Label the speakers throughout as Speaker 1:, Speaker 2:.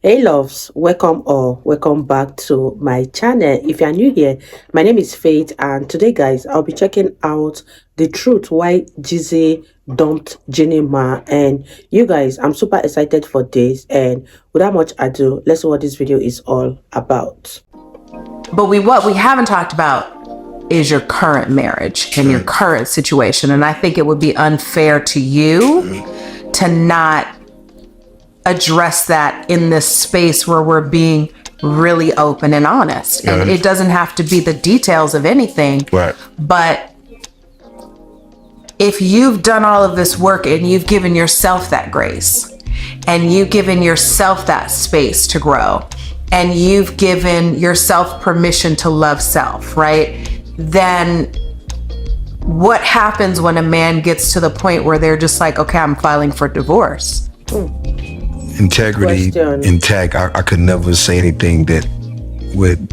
Speaker 1: Hey loves, welcome or welcome back to my channel. If you are new here, my name is Faith, and today guys, I'll be checking out the truth why Jeezy dumped Jeanie Ma. And you guys, I'm super excited for this, and without much ado, let's see what this video is all about.
Speaker 2: But what we haven't talked about is your current marriage and your current situation. And I think it would be unfair to you to not address that in this space where we're being really open and honest. And it doesn't have to be the details of anything.
Speaker 3: Right.
Speaker 2: But if you've done all of this work and you've given yourself that grace and you've given yourself that space to grow and you've given yourself permission to love self, right? Then what happens when a man gets to the point where they're just like, okay, I'm filing for divorce?
Speaker 3: Integrity intact. I could never say anything that would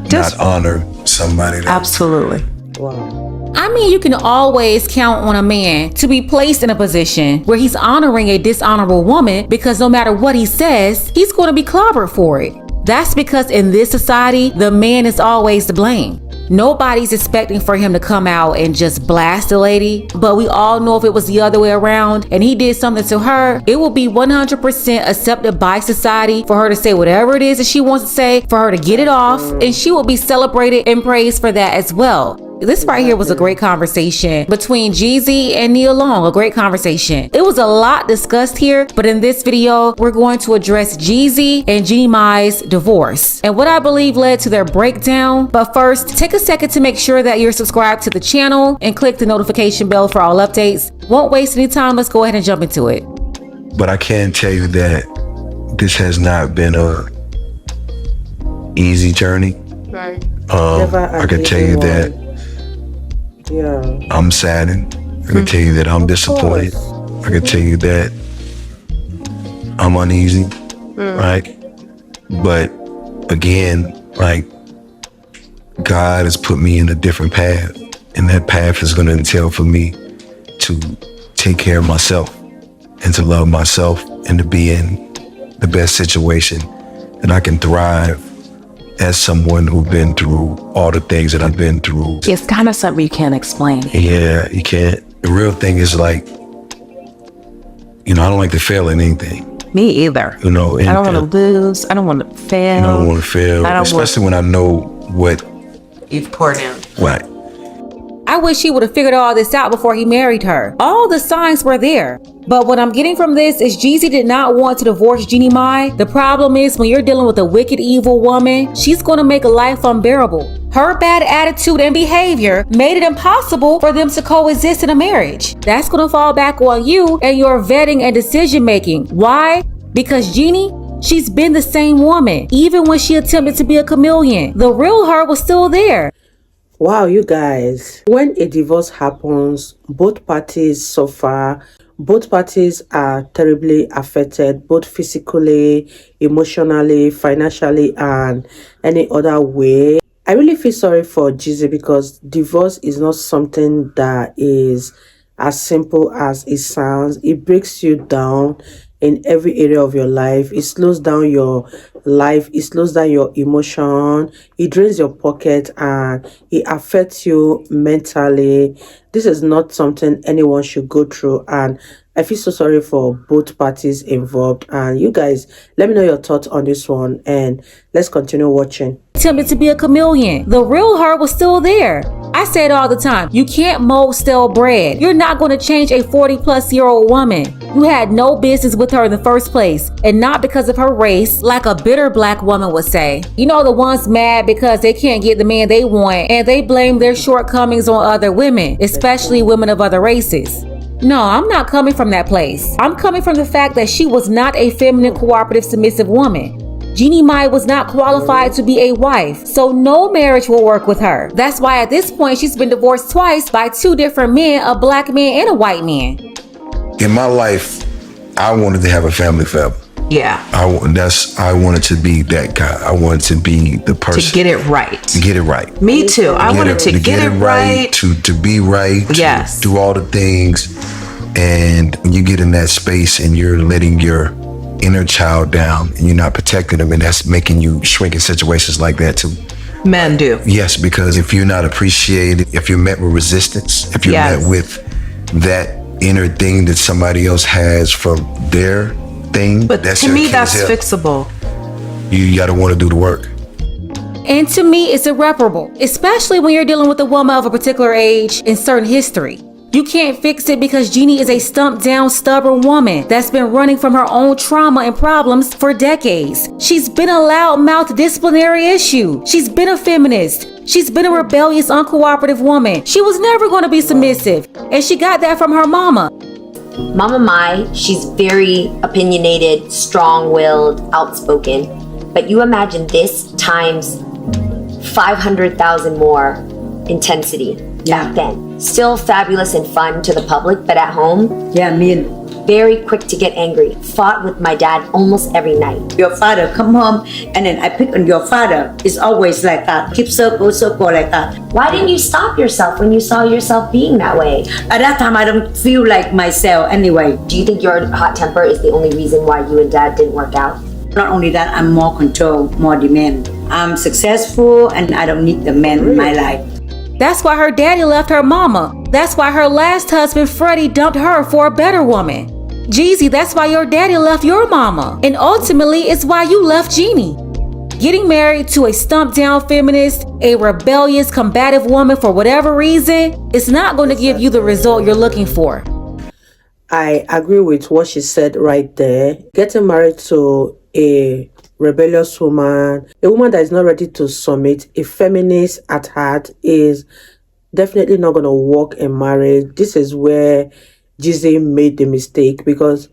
Speaker 3: not honor somebody.
Speaker 2: Absolutely.
Speaker 1: Wow.
Speaker 4: I mean, you can always count on a man to be placed in a position where he's honoring a dishonorable woman, because no matter what he says, he's going to be clobbered for it. That's because in this society, the man is always to blame. Nobody's expecting for him to come out and just blast the lady, but we all know if it was the other way around and he did something to her, it will be 100% accepted by society for her to say whatever it is that she wants to say, for her to get it off, and she will be celebrated and praised for that as well. This right here was a great conversation between Jeezy and Nia Long, a great conversation. It was a lot discussed here, but in this video, we're going to address Jeezy and Jeanie Mai's divorce and what I believe led to their breakdown. But first, take a second to make sure that you're subscribed to the channel and click the notification bell for all updates. Won't waste any time. Let's go ahead and jump into it.
Speaker 3: But I can tell you that this has not been a easy journey.
Speaker 2: Right.
Speaker 3: I can tell you that I'm saddened. I can tell you that I'm disappointed. I can tell you that I'm uneasy, right? But again, like, God has put me in a different path, and that path is going to entail for me to take care of myself and to love myself and to be in the best situation that I can thrive as someone who's been through all the things that I've been through.
Speaker 2: It's kind of something you can't explain.
Speaker 3: Yeah, you can't. The real thing is, like, I don't like to fail in anything.
Speaker 2: Me either.
Speaker 3: I don't
Speaker 2: want to lose. I don't want to fail.
Speaker 3: I don't want to fail, especially when I know what
Speaker 2: you've poured in.
Speaker 3: Right.
Speaker 4: I wish he would have figured all this out before he married her. All the signs were there. But what I'm getting from this is Jeezy did not want to divorce Jeanie Mai. The problem is when you're dealing with a wicked, evil woman, she's going to make a life unbearable. Her bad attitude and behavior made it impossible for them to coexist in a marriage. That's going to fall back on you and your vetting and decision making. Why? Because Jeanie, she's been the same woman. Even when she attempted to be a chameleon, the real her was still there.
Speaker 1: Wow, you guys, when a divorce happens, both parties suffer. Both parties are terribly affected, both physically, emotionally, financially, and any other way. I really feel sorry for Jeezy, because divorce is not something that is as simple as it sounds. It breaks you down in every area of your life. It slows down your life. It slows down your emotion. It drains your pocket, and it affects you mentally. This is not something anyone should go through, and I feel so sorry for both parties involved. And you guys, let me know your thoughts on this one, and let's continue watching.
Speaker 4: Attempted to be a chameleon. The real her was still there. I say it all the time. You can't mold stale bread. You're not going to change a 40-plus-year-old woman. You had no business with her in the first place, and not because of her race, like a bitter black woman would say. You know, the ones mad because they can't get the man they want, and they blame their shortcomings on other women, especially women of other races. No, I'm not coming from that place. I'm coming from the fact that she was not a feminine, cooperative, submissive woman. Jeanie Mai was not qualified to be a wife, so no marriage will work with her. That's why at this point she's been divorced twice by two different men, a black man and a white man.
Speaker 3: In my life, I wanted to have a family forever.
Speaker 2: Yeah.
Speaker 3: I wanted to be that guy. I wanted to be the person.
Speaker 2: To get it right.
Speaker 3: To get it right.
Speaker 2: Me too. I wanted to get it right.
Speaker 3: To be right.
Speaker 2: Yes.
Speaker 3: To do all the things. And when you get in that space and you're letting your inner child down and you're not protecting them, and that's making you shrink in situations like that too.
Speaker 2: Men do.
Speaker 3: Yes, because if you're not appreciated, if you're met with resistance, if you're met with that inner thing that somebody else has from their thing,
Speaker 2: but
Speaker 3: that's
Speaker 2: to me, that's fixable.
Speaker 3: You gotta want to do the work.
Speaker 4: And to me, it's irreparable, especially when you're dealing with a woman of a particular age and certain history. You can't fix it because Jeanie is a stumped down, stubborn woman that's been running from her own trauma and problems for decades. She's been a loudmouth disciplinary issue. She's been a feminist. She's been a rebellious, uncooperative woman. She was never going to be submissive, and she got that from her mama.
Speaker 5: Mama Mai, she's very opinionated, strong-willed, outspoken. But you imagine this times 500,000 more intensity back then. Still fabulous and fun to the public, but at home, very quick to get angry. Fought with my dad almost every night.
Speaker 6: Your father come home and then I pick on your father. It's always like that. Keep circle like that.
Speaker 5: Why didn't you stop yourself when you saw yourself being that way?
Speaker 6: At that time, I don't feel like myself anyway.
Speaker 5: Do you think your hot temper is the only reason why you and dad didn't work out?
Speaker 6: Not only that, I'm more control, more demand. I'm successful and I don't need the man in my life.
Speaker 4: That's why her daddy left her mama. That's why her last husband, Freddie, dumped her for a better woman. Jeezy, that's why your daddy left your mama. And ultimately, it's why you left Jeanie. Getting married to a stumped down feminist, a rebellious, combative woman for whatever reason, it's not going to give you the result you're looking for.
Speaker 1: I agree with what she said right there. Getting married to a rebellious woman, a woman that is not ready to submit, a feminist at heart, is definitely not going to work in marriage. This is where Jeezy made the mistake, because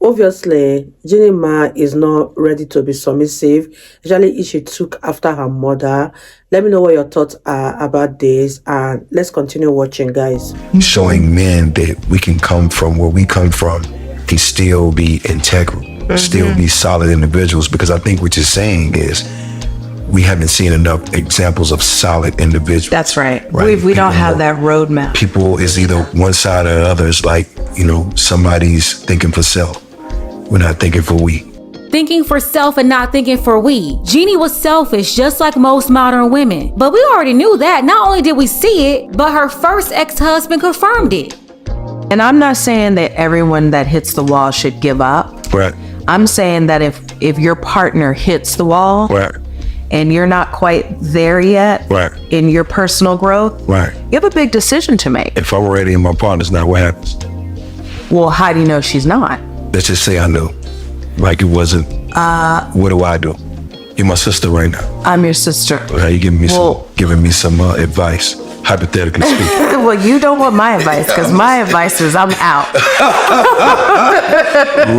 Speaker 1: obviously Jeanie Ma is not ready to be submissive, especially if she took after her mother. Let me know what your thoughts are about this, and let's continue watching, guys.
Speaker 3: Showing men that we can come from where we come from and still be integral, still be solid individuals, because I think what you're saying is we haven't seen enough examples of solid individuals.
Speaker 2: That's right. We don't have that roadmap.
Speaker 3: People is either one side or the other. It's like, somebody's thinking for self. We're not thinking for we.
Speaker 4: Thinking for self and not thinking for we. Jeanie was selfish, just like most modern women. But we already knew that. Not only did we see it, but her first ex-husband confirmed it.
Speaker 2: And I'm not saying that everyone that hits the wall should give up.
Speaker 3: Right.
Speaker 2: I'm saying that if your partner hits the wall,
Speaker 3: right,
Speaker 2: and you're not quite there yet,
Speaker 3: right,
Speaker 2: in your personal growth,
Speaker 3: right,
Speaker 2: you have a big decision to make.
Speaker 3: If I'm ready and my partner's not, what happens?
Speaker 2: Well, how do you know she's not?
Speaker 3: Let's just say I knew. Like it wasn't. What do I do? You're my sister right now.
Speaker 2: I'm your sister.
Speaker 3: You giving me some advice, hypothetically speaking.
Speaker 2: Well, you don't want my advice, because my advice is I'm out.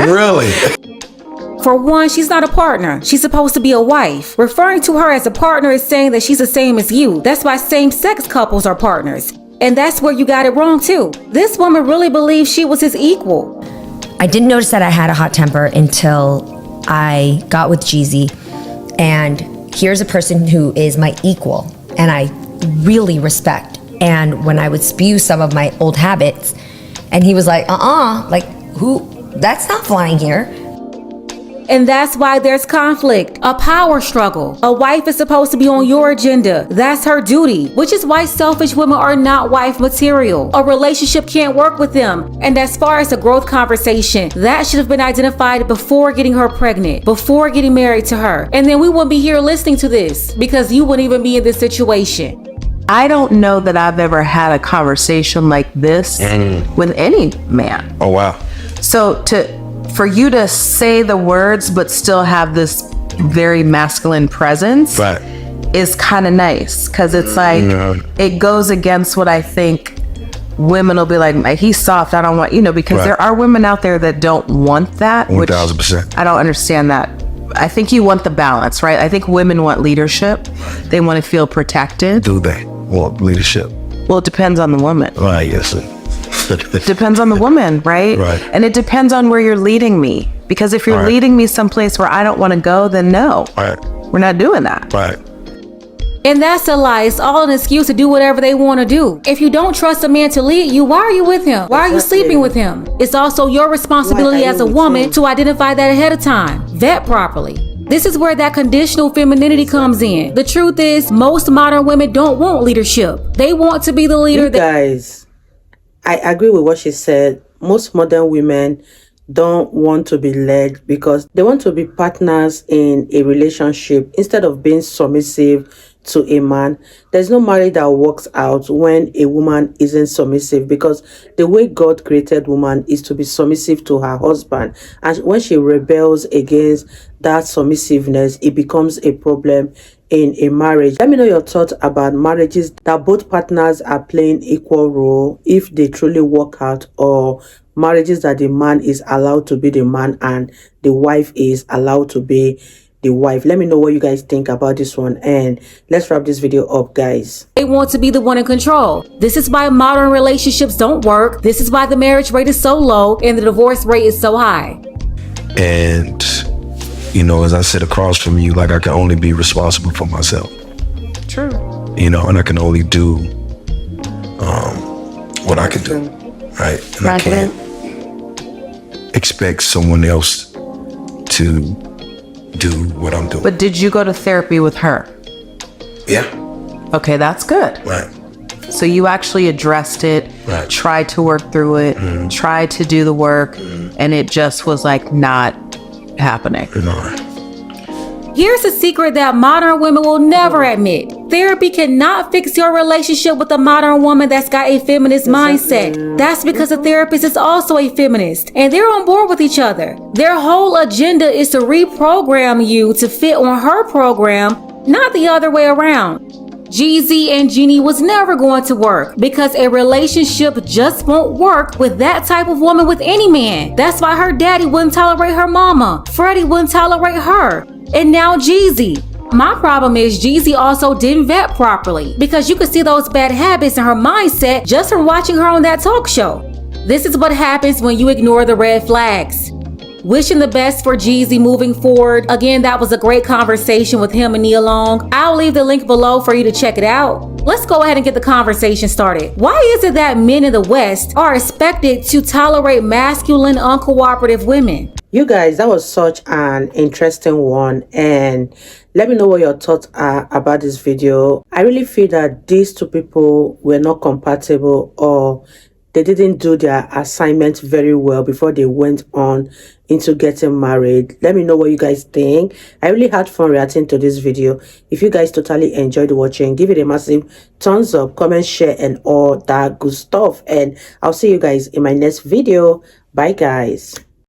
Speaker 3: Really?
Speaker 4: For one, she's not a partner. She's supposed to be a wife. Referring to her as a partner is saying that she's the same as you. That's why same-sex couples are partners. And that's where you got it wrong too. This woman really believed she was his equal.
Speaker 7: I didn't notice that I had a hot temper until I got with Jeezy. And here's a person who is my equal and I really respect. And when I would spew some of my old habits, and he was like, that's not flying here.
Speaker 4: And that's why there's conflict, a power struggle. A wife is supposed to be on your agenda. That's her duty, which is why selfish women are not wife material. A relationship can't work with them. And as far as the growth conversation, that should have been identified before getting her pregnant, before getting married to her. And then we wouldn't be here listening to this, because you wouldn't even be in this situation.
Speaker 2: I don't know that I've ever had a conversation like this with any man.
Speaker 3: Oh, wow.
Speaker 2: So for you to say the words but still have this very masculine presence,
Speaker 3: right,
Speaker 2: is kind of nice, because it's like it goes against what I think women will be like, he's soft, I don't want, because
Speaker 3: right,
Speaker 2: there are women out there that don't want that.
Speaker 3: 1,000%.
Speaker 2: I don't understand that. I think you want the balance, right? I think women want leadership. They want to feel protected.
Speaker 3: Do they want leadership?
Speaker 2: Well, it depends on the woman.
Speaker 3: Right, yes, sir.
Speaker 2: Depends on the woman, right?
Speaker 3: Right.
Speaker 2: And it depends on where you're leading me. Because if you're leading me someplace where I don't want to go, then no.
Speaker 3: Right.
Speaker 2: We're not doing that.
Speaker 3: Right.
Speaker 4: And that's a lie. It's all an excuse to do whatever they want to do. If you don't trust a man to lead you, why are you with him? Why are you sleeping with him? It's also your responsibility as a woman to identify that ahead of time. Vet properly. This is where that conditional femininity comes in. The truth is, most modern women don't want leadership. They want to be the leader.
Speaker 1: You guys, I agree with what she said. Most modern women don't want to be led because they want to be partners in a relationship instead of being submissive to a man. There's no marriage that works out when a woman isn't submissive, because the way God created woman is to be submissive to her husband, and when she rebels against that submissiveness, it becomes a problem in a marriage. Let me know your thoughts about marriages that both partners are playing equal role, if they truly work out, or marriages that the man is allowed to be the man and the wife is allowed to be the wife. Let me know what you guys think about this one, and let's wrap this video up, guys.
Speaker 4: They want to be the one in control. This is why modern relationships don't work. This is why the marriage rate is so low and the divorce rate is so high.
Speaker 3: And, you know, as I sit across from you, like, I can only be responsible for myself.
Speaker 2: True.
Speaker 3: You know, and I can only do what I can do, right? And I can't expect someone else to do what I'm doing.
Speaker 2: But did you go to therapy with her?
Speaker 3: Yeah.
Speaker 2: Okay, that's good.
Speaker 3: Right.
Speaker 2: So you actually addressed it,
Speaker 3: Right.
Speaker 2: tried to work through it, tried to do the work, and it just was like not happening.
Speaker 3: No.
Speaker 4: Here's a secret that modern women will never admit. Therapy cannot fix your relationship with a modern woman that's got a feminist mindset. That's because the therapist is also a feminist, and they're on board with each other. Their whole agenda is to reprogram you to fit on her program, not the other way around. Jeezy and Jeanie was never going to work because a relationship just won't work with that type of woman with any man. That's why her daddy wouldn't tolerate her mama. Freddie wouldn't tolerate her. And now Jeezy. My problem is Jeezy also didn't vet properly, because you could see those bad habits in her mindset just from watching her on that talk show. This is what happens when you ignore the red flags. Wishing the best for Jeezy moving forward. Again, that was a great conversation with him and Nia Long. I'll leave the link below for you to check it out. Let's go ahead and get the conversation started. Why is it that men in the West are expected to tolerate masculine, uncooperative women?
Speaker 1: You guys, that was such an interesting one, and let me know what your thoughts are about this video. I really feel that these two people were not compatible, or they didn't do their assignment very well before they went on into getting married. Let me know what you guys think. I really had fun reacting to this video. If you guys totally enjoyed watching, give it a massive thumbs up, comment, share, and all that good stuff. And I'll see you guys in my next video. Bye, guys.